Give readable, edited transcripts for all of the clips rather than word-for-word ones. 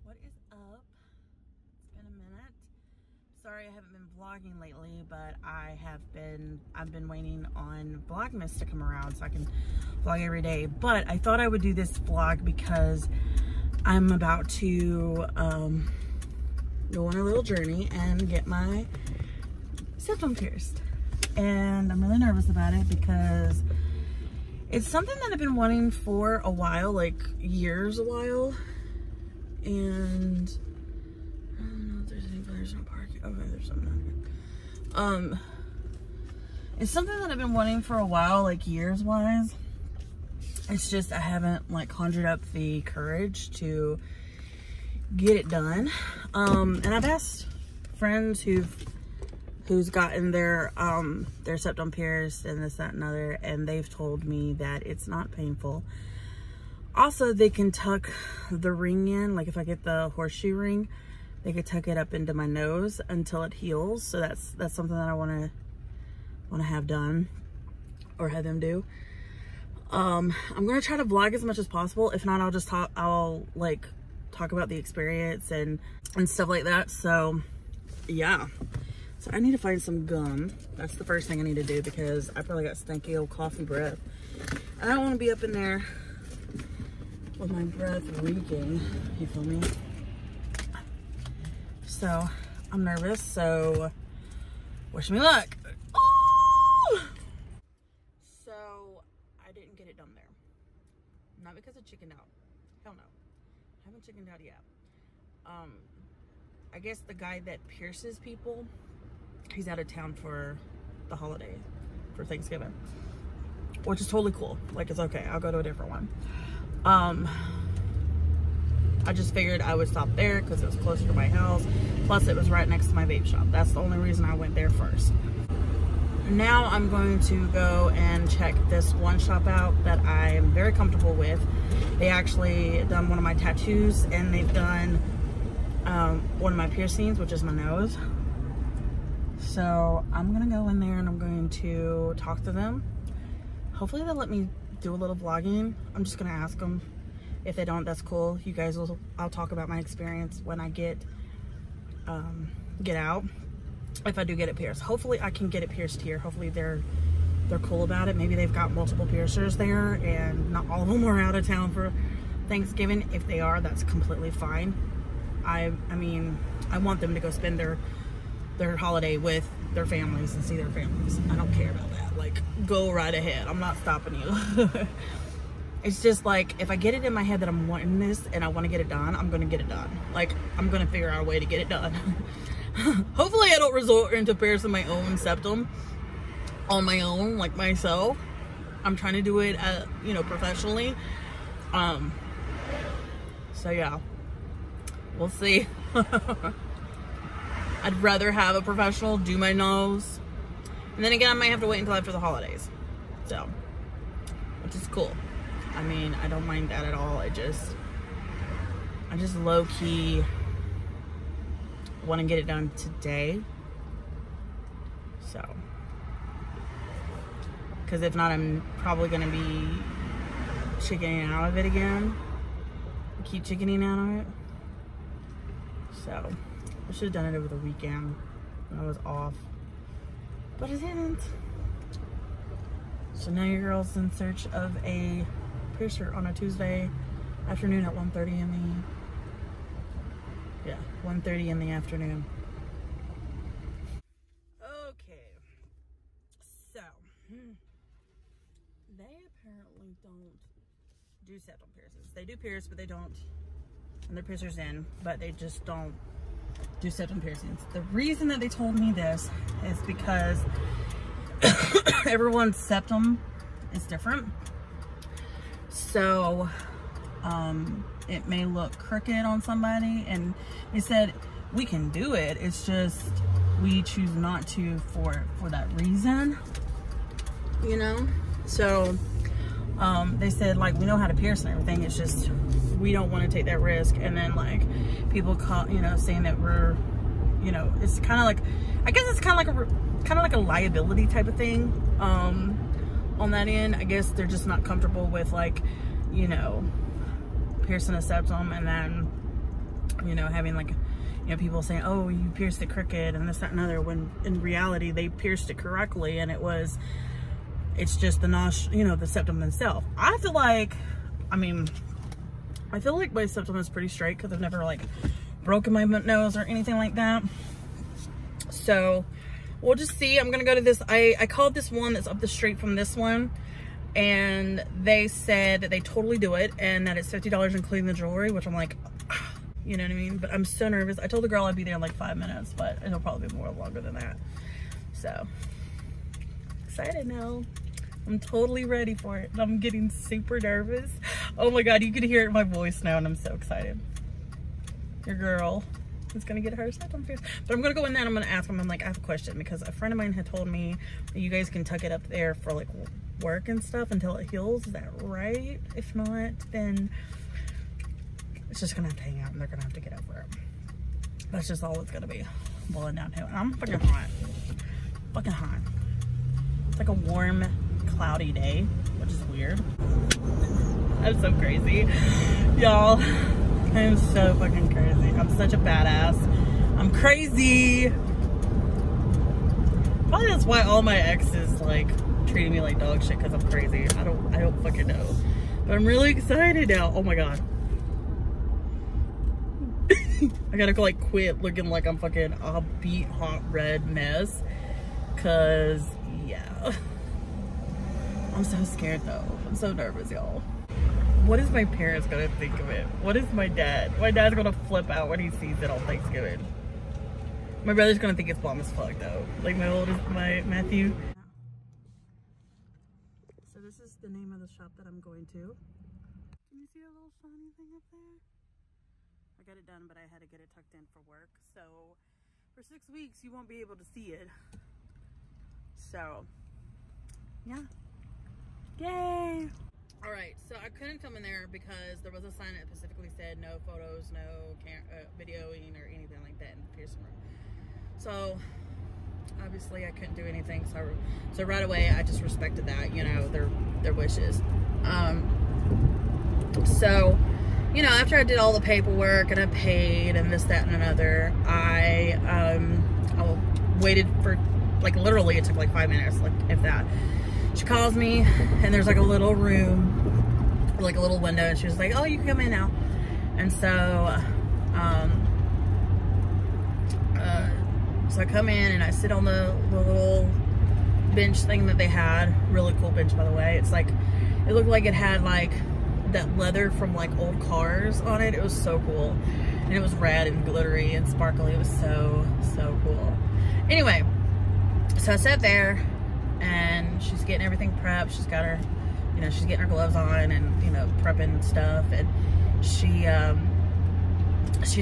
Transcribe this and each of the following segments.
What is up? It's been a minute. Sorry I haven't been vlogging lately, but I've been waiting on Vlogmas to come around so I can vlog every day. But I thought I would do this vlog because I'm about to go on a little journey and get my septum pierced. And I'm really nervous about it because it's something that I've been wanting for a while, like years a while. And I don't know if there's any there's no parking. Okay, there's something out here. It's something that I've been wanting for a while, like years wise. It's just I haven't like conjured up the courage to get it done. And I've asked friends who's gotten their septum pierced and this, that, and other, and they've told me that it's not painful. Also, they can tuck the ring in, like if I get the horseshoe ring, they could tuck it up into my nose until it heals. So that's something that I want to have done or have them do. I'm gonna try to vlog as much as possible. If not, I'll like talk about the experience and stuff like that. So yeah. So I need to find some gum. That's the first thing I need to do because I probably got stinky old coffee breath. I don't want to be up in there with my breath reeking, you feel me? So I'm nervous, so wish me luck. Oh! So I didn't get it done there. Not because I chickened out. Hell no. I haven't chickened out yet. I guess the guy that pierces people, he's out of town for the holiday, for Thanksgiving, which is totally cool. Like, it's okay. I'll go to a different one. I just figured I would stop there because it was closer to my house. Plus, it was right next to my vape shop. That's the only reason I went there first. Now I'm going to go and check this one shop out that I am very comfortable with. They actually done one of my tattoos, and they've done one of my piercings, which is my nose. So I'm gonna go in there and I'm going to talk to them. Hopefully they'll let me do a little vlogging. I'm just gonna ask them. If they don't, that's cool. You guys will, I'll talk about my experience when I get out. If I do get it pierced. Hopefully I can get it pierced here. Hopefully they're cool about it. Maybe they've got multiple piercers there and not all of them are out of town for Thanksgiving. If they are, that's completely fine. I mean, I want them to go spend their holiday with their families and see their families. I don't care about that. Like, go right ahead. I'm not stopping you. It's just like, if I get it in my head that I'm wanting this and I want to get it done, I'm going to get it done. Like, I'm going to figure out a way to get it done. Hopefully I don't resort into piercing my own septum on my own, like myself. I'm trying to do it, you know, professionally. So yeah, we'll see. I'd rather have a professional do my nose. And then again, I might have to wait until after the holidays. So, which is cool. I mean, I don't mind that at all. I just low-key want to get it done today. So, because if not, I'm probably going to be chickening out of it again. I keep chickening out of it. So, I should have done it over the weekend when I was off, but I didn't. So now your girl's in search of a piercer on a Tuesday afternoon at 1:30 in the, yeah, 1:30 in the afternoon. Okay, so they apparently don't do septum piercings. They do pierce, but they don't, and their piercer's in, but they just don't do septum piercings. The reason that they told me this is because everyone's septum is different. So it may look crooked on somebody, and they said we can do it, it's just we choose not to for that reason, you know. So they said, like, we know how to pierce and everything, it's just we don't want to take that risk. And then like people call, you know, saying that we're, you know, it's kind of like, I guess it's kind of like a liability type of thing on that end. I guess they're just not comfortable with, like, you know, piercing a septum and then you know, having like, you know, people saying, oh, you pierced it crooked and this, that, and other, when in reality they pierced it correctly, and it's just the you know, the septum itself. I feel like, I mean, I feel like my septum is pretty straight because I've never like broken my nose or anything like that. So we'll just see. I'm gonna go to this, I called this one that's up the street from this one, and they said that they totally do it and that it's $50 including the jewelry, which I'm like, you know what I mean? But I'm so nervous. I told the girl I'd be there in like 5 minutes, but it'll probably be more longer than that. So excited now. I'm totally ready for it. I'm getting super nervous. Oh my God, you can hear it in my voice now, and I'm so excited. Your girl is gonna get her septum pierced. But I'm gonna go in there and I'm gonna ask them, I'm like, I have a question, because a friend of mine had told me that you guys can tuck it up there for like work and stuff until it heals. Is that right? If not, then it's just gonna have to hang out and they're gonna have to get over it. That's just all it's gonna be, boiling down to. And I'm fucking hot. Fucking hot. It's like a warm, cloudy day, which is weird. I'm so crazy. Y'all, I'm so fucking crazy. I'm such a badass. I'm crazy. Probably that's why all my exes like treating me like dog shit, because I'm crazy. I don't fucking know. But I'm really excited now. Oh my God. I gotta like quit looking like I'm fucking a beat hot red mess, cause yeah, I'm so scared though. I'm so nervous, y'all. What is my parents gonna think of it? What is my dad? My dad's gonna flip out when he sees it on Thanksgiving. My brother's gonna think it's bomb as fuck though. Like my Matthew. So this is the name of the shop that I'm going to. Can you see a little shiny thing up there? I got it done, but I had to get it tucked in for work. So for 6 weeks, you won't be able to see it. So yeah, yay. All right, so I couldn't come in there because there was a sign that specifically said no photos, no videoing or anything like that in the piercing room. So obviously I couldn't do anything. So right away I just respected that, you know, their wishes. So, you know, after I did all the paperwork and I paid and this, that, and another, I waited for, like, literally it took like 5 minutes, like if that. She calls me and there's like a little room, like a little window, and she was like, oh, you can come in now. And so, so I come in and I sit on the little bench thing that they had. Really cool bench, by the way. It's like, it looked like it had like that leather from like old cars on it. It was so cool, and it was red and glittery and sparkly. It was so cool. Anyway, so I sat there and she's getting everything prepped. She's got her, you know, she's getting her gloves on and, you know, prepping stuff, and she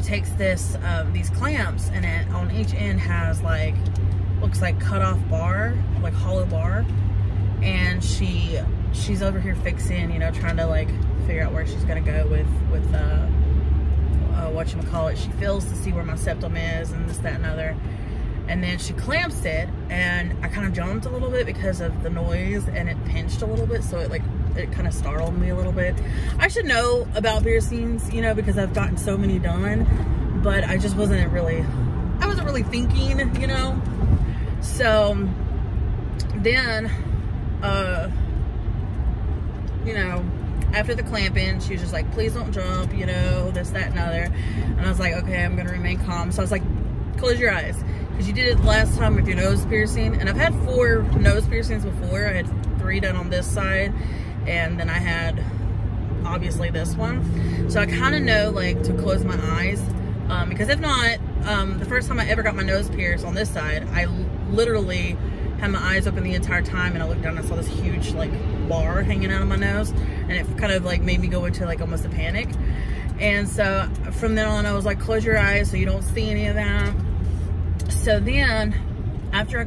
takes this these clamps, and it on each end has like, looks like cut off bar, like hollow bar, and she's over here fixing, you know, trying to like figure out where she's gonna go with whatchamacallit. She feels to see where my septum is and this, that, and other. And then she clamps it, and I kind of jumped a little bit because of the noise, and it pinched a little bit, so it kind of startled me a little bit. I should know about piercings, you know, because I've gotten so many done, but I just wasn't really thinking, you know. So then, you know, after the clamping, she was just like, please don't jump, you know, this, that, and other. And I was like, okay, I'm gonna remain calm. So I was like, close your eyes, because you did it last time with your nose piercing, and I've had 4 nose piercings before. I had 3 done on this side, and then I had obviously this one. So I kind of know like to close my eyes, because if not, the first time I ever got my nose pierced on this side, I literally had my eyes open the entire time, and I looked down and I saw this huge like bar hanging out of my nose, and it kind of like made me go into like almost a panic. And so from then on I was like, close your eyes so you don't see any of that. So then after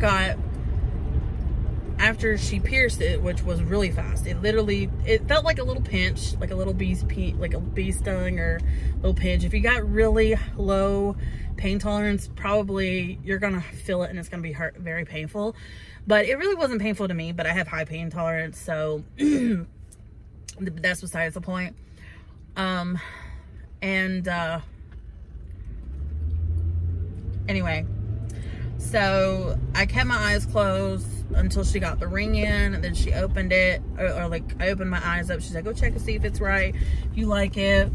she pierced it, which was really fast, it felt like a little pinch, like a little bee stung or little pinch. If you got really low pain tolerance, probably you're gonna feel it and it's gonna be very painful. But it really wasn't painful to me, but I have high pain tolerance, so that's besides the point. Anyway, so I kept my eyes closed until she got the ring in, and then she opened it, or like I opened my eyes up. She's like, go check and see if it's right, if you like it.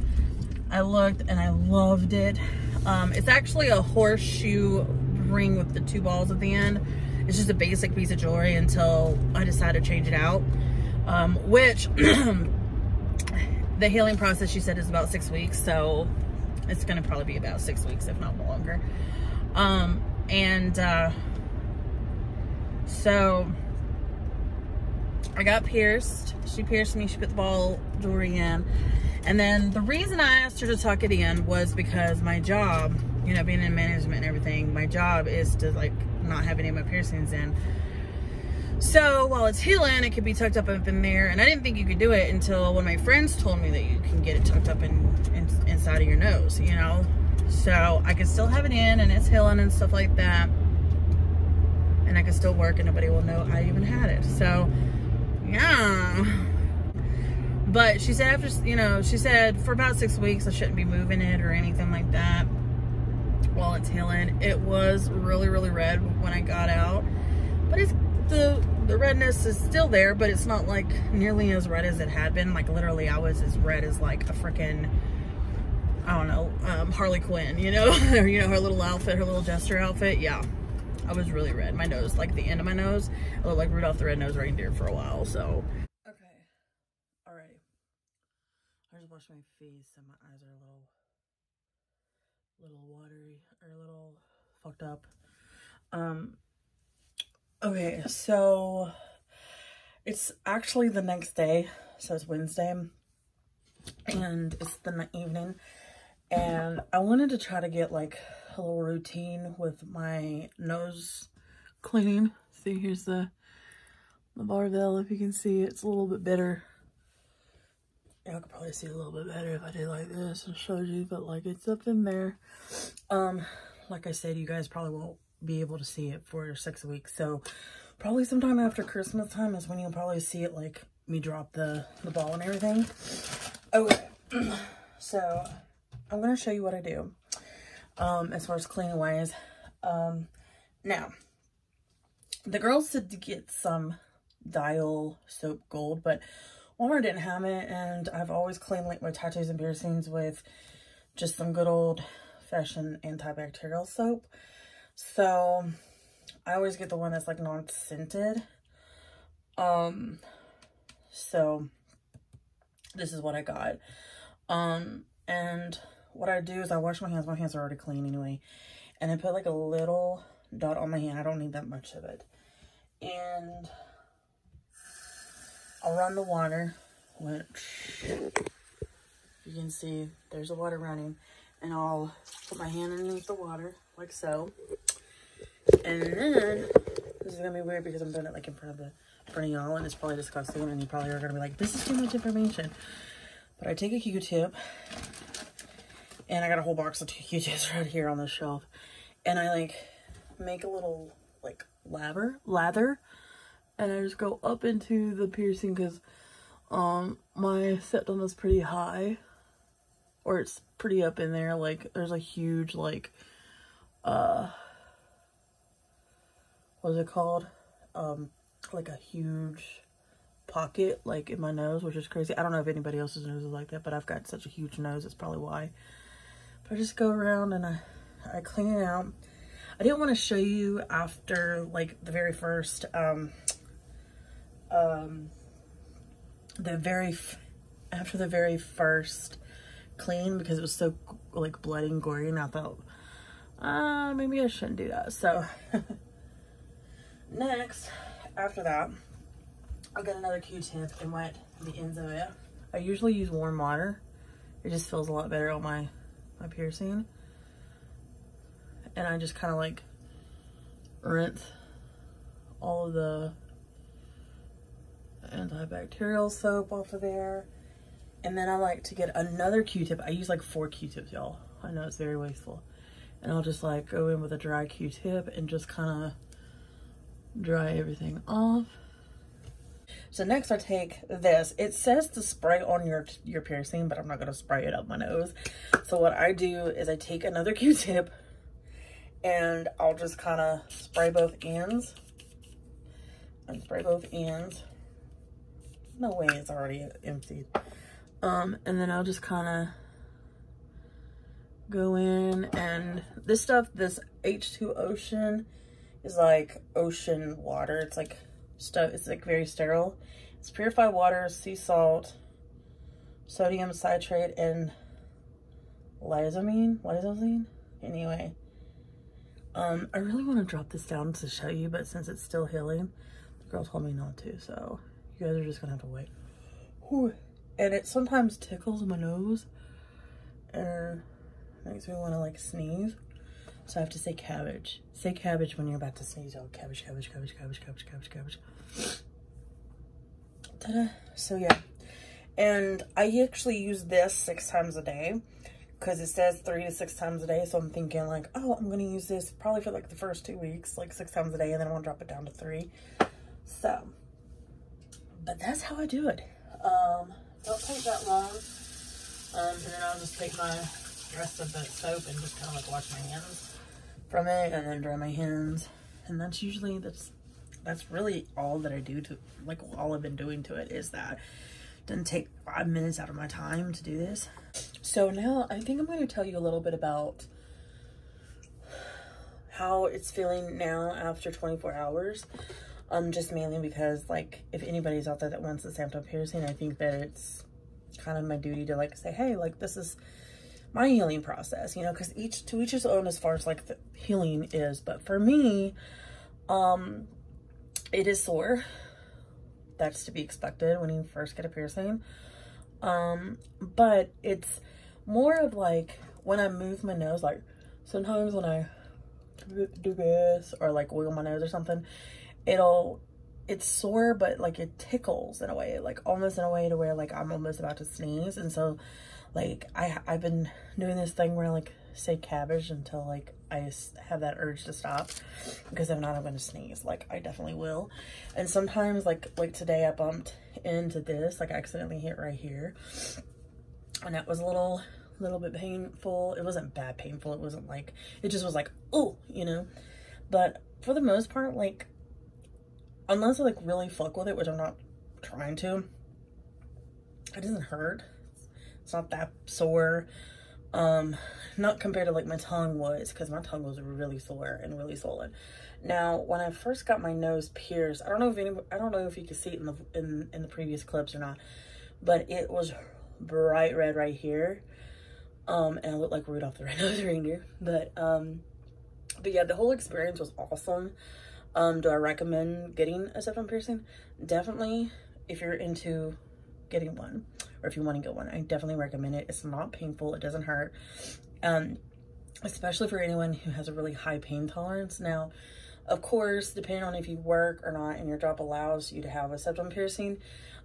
I looked and I loved it. It's actually a horseshoe ring with the 2 balls at the end. It's just a basic piece of jewelry until I decided to change it out, which the healing process, she said, is about 6 weeks, so it's gonna probably be about 6 weeks, if not longer. So I got pierced. She pierced me. She put the ball jewelry in. And then the reason I asked her to tuck it in was because my job, you know, being in management and everything, my job is to like not have any of my piercings in. So while it's healing, it could be tucked up in there. And I didn't think you could do it until one of my friends told me that you can get it tucked up inside of your nose, you know. So I can still have it in and it's healing and stuff like that. And I can still work and nobody will know I even had it. So, yeah. But she said after, you know, she said for about 6 weeks I shouldn't be moving it or anything like that while it's healing. It was really, really red when I got out. But it's the redness is still there, but it's not like nearly as red as it had been. Like literally I was as red as like a freaking, I don't know, Harley Quinn, you know, or, you know, her little outfit, her little jester outfit. Yeah, I was really red. My nose, like the end of my nose, I looked like Rudolph the Red-Nosed Reindeer for a while. So, okay, alrighty. I just washed my face and my eyes are a little watery, or a little fucked up. Okay, so it's actually the next day, so it's Wednesday, and it's the evening, and I wanted to try to get like a little routine with my nose cleaning. See, here's the barbell, if you can see, it's a little bit better. Y'all could probably see it a little bit better if I did like this and showed you, but like it's up in there. Like I said, you guys probably won't be able to see it for 6 weeks, so probably sometime after Christmas time is when you'll probably see it, like me drop the ball and everything. Okay, so I'm gonna show you what I do as far as cleaning wise. Now the girls said to get some Dial Soap Gold, but Walmart didn't have it, and I've always cleaned like my tattoos and piercings with just some good old fashioned antibacterial soap. So I always get the one that's like non-scented. So this is what I got. And what I do is I wash my hands. My hands are already clean anyway. And I put like a little dot on my hand. I don't need that much of it. And I'll run the water, which you can see there's the water running. And I'll put my hand underneath the water, like so. And then, this is going to be weird because I'm doing it like in front of y'all, and it's probably disgusting, and you probably are going to be like, this is too much information. But I take a Q-tip, and I got a whole box of Q-tips right here on the shelf. And I like make a little like lather, and I just go up into the piercing because my septum is pretty high. Or it's pretty up in there, like, there's a huge, like, what is it called? Like a huge pocket, like, in my nose, which is crazy. I don't know if anybody else's nose is like that, but I've got such a huge nose, that's probably why. But I just go around and I clean it out. I didn't want to show you after, like, the very first, after the very first clean, because it was so like bloody and gory, and I thought maybe I shouldn't do that. So next, after that, I got another Q-tip and wet the ends of it. I usually use warm water. It just feels a lot better on my piercing. And I just kind of like rinse all of the antibacterial soap off of there. And then I like to get another Q-tip. I use like 4 Q-tips, y'all. I know it's very wasteful. And I'll just like go in with a dry Q-tip and just kind of dry everything off. So next I take this. It says to spray on your piercing, but I'm not going to spray it up my nose. So what I do is I take another Q-tip and I'll just kind of spray both ends. And spray both ends. No way, it's already emptied. And then I'll just kind of go in, and this stuff, this H2 Ocean is like ocean water. It's like stuff, it's like very sterile. It's purified water, sea salt, sodium citrate, and lysine. Anyway, I really want to drop this down to show you, but since it's still healing, the girl told me not to, so you guys are just gonna have to wait. Whew. And it sometimes tickles my nose and makes me want to like sneeze, so I have to say cabbage. Say cabbage when you're about to sneeze. Oh, cabbage, cabbage, cabbage, cabbage, cabbage, cabbage, cabbage. Ta-da. So yeah, and I actually use this 6 times a day, because it says 3 to 6 times a day. So I'm thinking like, oh, I'm gonna use this probably for like the first 2 weeks, like 6 times a day, and then I want to drop it down to 3. So, but that's how I do it. Don't take that long. And then I'll just take my rest of the soap and just kind of like wash my hands from it, and then dry my hands. And that's usually, that's really all that I do to, like, all I've been doing to it is that. Doesn't take 5 minutes out of my time to do this. So now I think I'm going to tell you a little bit about how it's feeling now after 24 hours. Just mainly because, like, if anybody's out there that wants a septum piercing, I think that it's kind of my duty to, like, say, hey, like, this is my healing process, you know, because to each his own as far as, like, the healing is. But for me, it is sore. That's to be expected when you first get a piercing. But it's more of, like, when I move my nose, like, sometimes when I do this or, like, wiggle my nose or something, it's sore, but like it tickles in a way, like almost in a way to where like I'm almost about to sneeze. And so like I've been doing this thing where I like say cabbage until like I have that urge to stop, because if not I'm gonna sneeze. Like I definitely will. And sometimes like today I bumped into this, like I accidentally hit right here, and that was a little bit painful. It wasn't bad painful, it wasn't like, it just was like, oh, you know. But for the most part, like, unless I like really fuck with it, which I'm not trying to, it doesn't hurt. It's not that sore. Not compared to like my tongue was, because my tongue was really sore and really swollen. Now, when I first got my nose pierced, I don't know if you can see it in the previous clips or not, but it was bright red right here. And I looked like Rudolph the Red-Nosed Reindeer. But yeah, the whole experience was awesome. Do I recommend getting a septum piercing? Definitely, if you're into getting one, or if you want to get one, I definitely recommend it. It's not painful, it doesn't hurt, especially for anyone who has a really high pain tolerance. Now, of course, depending on if you work or not and your job allows you to have a septum piercing,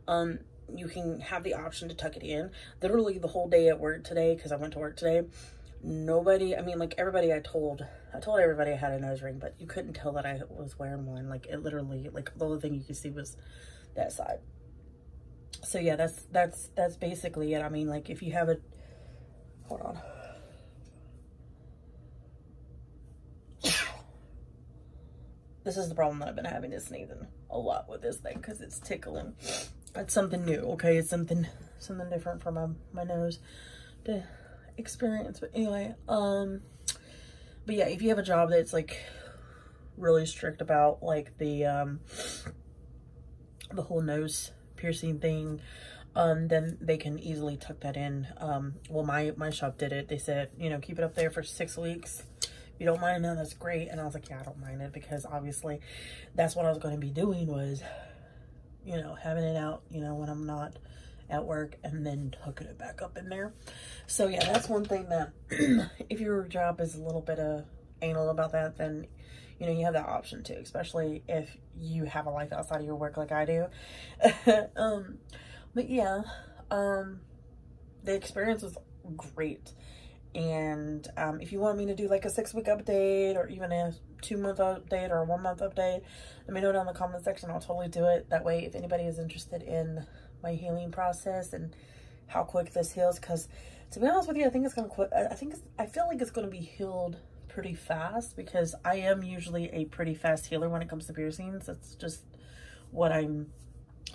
you can have the option to tuck it in. Literally the whole day at work today, because I went to work today, nobody, I mean, like, everybody I told everybody I had a nose ring, but you couldn't tell that I was wearing one. Like, it literally, like, the only thing you could see was that side. So yeah, that's basically it. I mean, like, if you have a, hold on. This is the problem that I've been having, is sneezing a lot with this thing, because it's tickling. It's something new, okay? It's something different for my nose to experience. But anyway, but yeah, if you have a job that's like really strict about like the whole nose piercing thing, then they can easily tuck that in. Well, my shop did it. They said, you know, keep it up there for 6 weeks. If you don't mind, no, that's great. And I was like, yeah, I don't mind it, because obviously that's what I was going to be doing, was, you know, having it out, you know, when I'm not at work, and then hooking it back up in there. So yeah, that's one thing that if your job is a little bit anal about that, then, you know, you have that option too, especially if you have a life outside of your work like I do. But yeah, the experience was great. And if you want me to do like a 6-week update, or even a 2-month update, or a 1-month update, let me know down in the comment section. I'll totally do it. That way, if anybody is interested in my healing process and how quick this heals, because to be honest with you, I think it's gonna quit. I feel like it's gonna be healed pretty fast because I am usually a pretty fast healer when it comes to piercings. That's just what I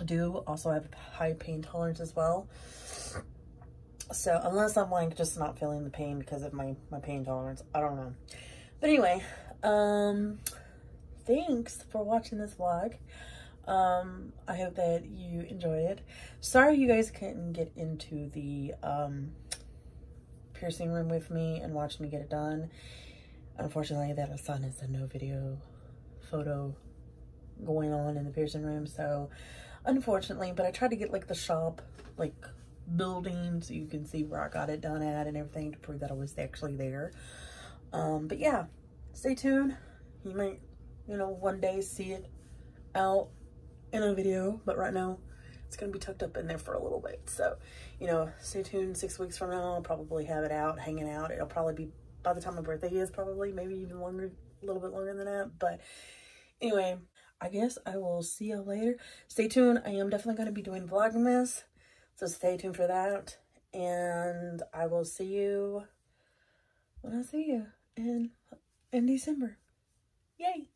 do. Also, I have high pain tolerance as well. So unless I'm like just not feeling the pain because of my pain tolerance, I don't know. But anyway, thanks for watching this vlog. I hope that you enjoyed it. Sorry you guys couldn't get into the piercing room with me and watch me get it done. Unfortunately, that son is a no video photo going on in the piercing room, so unfortunately, but I tried to get like the shop like building so you can see where I got it done at and everything to prove that I was actually there. But yeah, stay tuned. You might, you know, one day see it out in a video, but right now it's gonna be tucked up in there for a little bit. So, you know, stay tuned. 6 weeks from now, I'll probably have it out, hanging out. It'll probably be by the time my birthday is, probably, maybe even longer, a little bit longer than that. But anyway, I guess I will see you later. Stay tuned. I am definitely going to be doing Vlogmas, so stay tuned for that. And I will see you when I see you in December. Yay!